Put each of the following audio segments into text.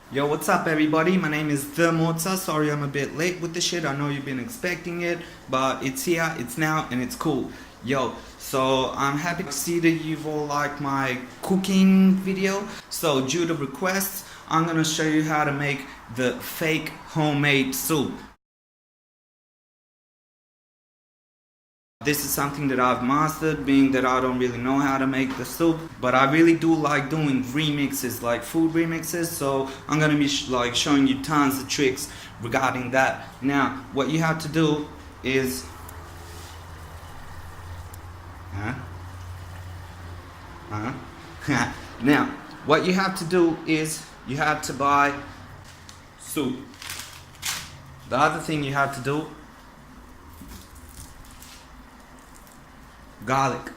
Yo, what's up everybody? My name is the.mocza. Sorry I'm a bit late with the shit. I know you've been expecting it, but it's here, it's now, and it's cool. Yo, so I'm happy to see that you've all liked my cooking video. So due to requests, I'm gonna show you how to make the fake homemade soup. This is something that I've mastered, being that I don't really know how to make the soup, but I really do like doing remixes, like food remixes, so I'm gonna be showing you tons of tricks regarding that. Now, what you have to do is now, what you have to do is you have to buy soup. The other thing you have to do, garlic,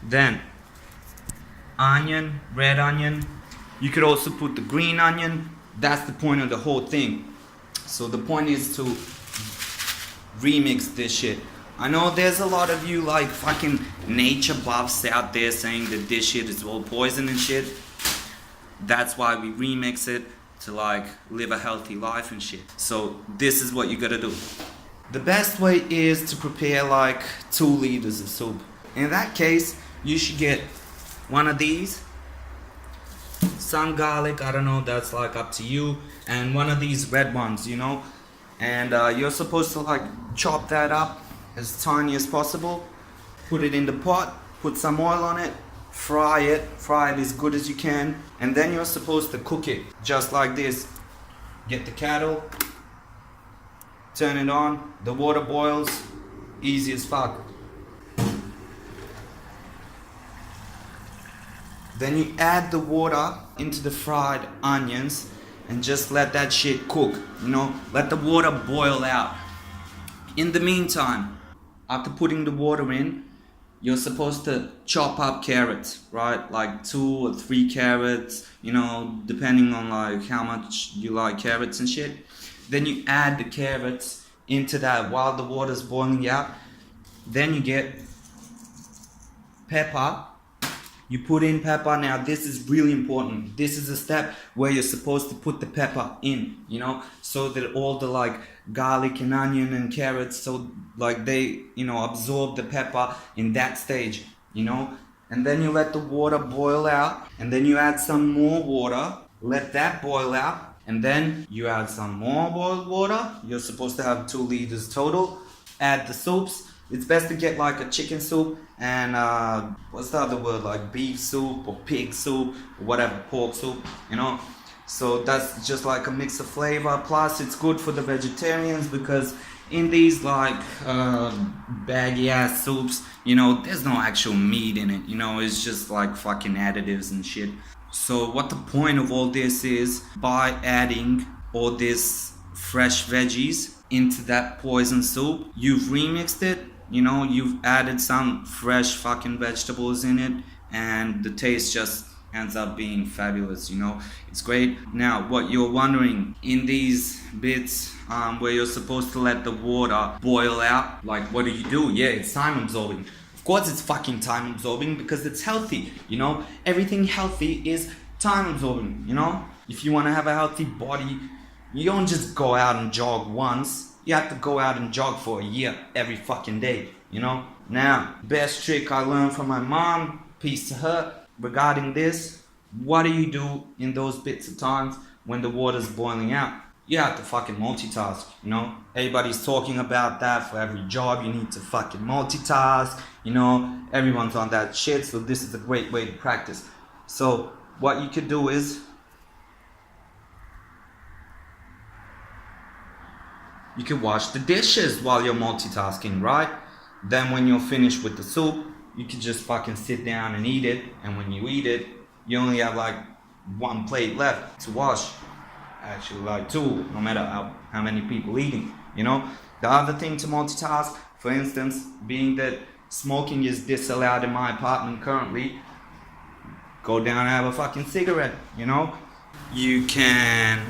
then onion, red onion. You could also put the green onion. That's the point of the whole thing. So the point is to remix this shit. I know there's a lot of you like fucking nature buffs out there saying that this shit is all poison and shit. That's why we remix it to like live a healthy life and shit. So this is what you gotta do. The best way is to prepare like 2 liters of soup. In that case, you should get one of these, some garlic, I don't know, that's like up to you, and one of these red ones, you know, and you're supposed to like chop that up as tiny as possible, put it in the pot, put some oil on it, fry it as good as you can, and then you're supposed to cook it just like this. Get the kettle, turn it on, the water boils, easy as fuck. Then you add the water into the fried onions and just let that shit cook, you know, let the water boil out. In the meantime, after putting the water in, you're supposed to chop up carrots, right? Like 2 or 3 carrots, you know, depending on like how much you like carrots and shit. Then you add the carrots into that while the water's boiling out. Then you get pepper. You put in pepper. Now this is really important. This is a step where you're supposed to put the pepper in, you know, so that all the like garlic and onion and carrots, so like they, you know, absorb the pepper in that stage, you know. And then you let the water boil out, and then you add some more water, let that boil out, and then you add some more boiled water. You're supposed to have 2 liters total. Add the soups. It's best to get like a chicken soup and what's the other word, like beef soup or pig soup or whatever, pork soup, you know. So that's just like a mix of flavor. Plus it's good for the vegetarians because in these like baggy ass soups, you know, there's no actual meat in it, you know, it's just like fucking additives and shit. So what the point of all this is, by adding all this fresh veggies into that poison soup, you've remixed it, you know, you've added some fresh fucking vegetables in it, and the taste just ends up being fabulous, you know, it's great. Now what you're wondering, in these bits where you're supposed to let the water boil out, like what do you do? Yeah, it's time absorbing. Of course it's fucking time absorbing because it's healthy, you know, everything healthy is time absorbing, you know. If you want to have a healthy body, you don't just go out and jog once. You have to go out and jog for a year, every fucking day, you know. Now, best trick I learned from my mom, peace to her, regarding this. What do you do in those bits of times when the water's boiling out? You have to fucking multitask, you know. Everybody's talking about that. For every job you need to fucking multitask, you know. Everyone's on that shit, so this is a great way to practice. So what you could do is, you can wash the dishes while you're multitasking, right? Then when you're finished with the soup, you can just fucking sit down and eat it. And when you eat it, you only have like 1 plate left to wash. Actually like 2, no matter how many people eating, you know. The other thing to multitask, for instance, being that smoking is disallowed in my apartment currently, go down and have a fucking cigarette, you know. You can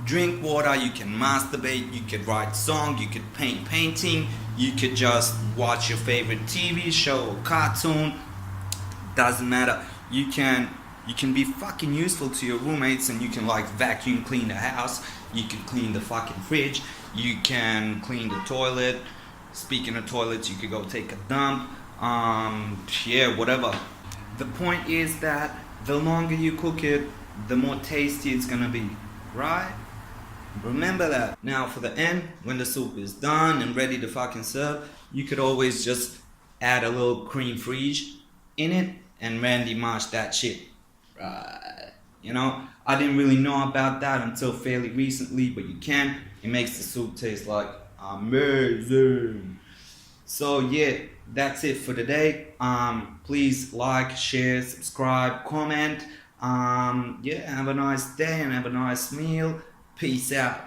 drink water, you can masturbate, you could write song, you could paint painting, you could just watch your favorite TV show or cartoon. Doesn't matter. You can be fucking useful to your roommates, and you can like vacuum clean the house, you can clean the fucking fridge, you can clean the toilet. Speaking of toilets, you could go take a dump. Yeah, whatever. The point is that the longer you cook it, the more tasty it's gonna be, right? Remember that. Now for the end, when the soup is done and ready to fucking serve, you could always just add a little cream frige in it and Randy mash that shit. Right. You know, I didn't really know about that until fairly recently, but you can. It makes the soup taste like amazing. So yeah, that's it for today. Please like, share, subscribe, comment. Yeah, have a nice day and have a nice meal. Peace out.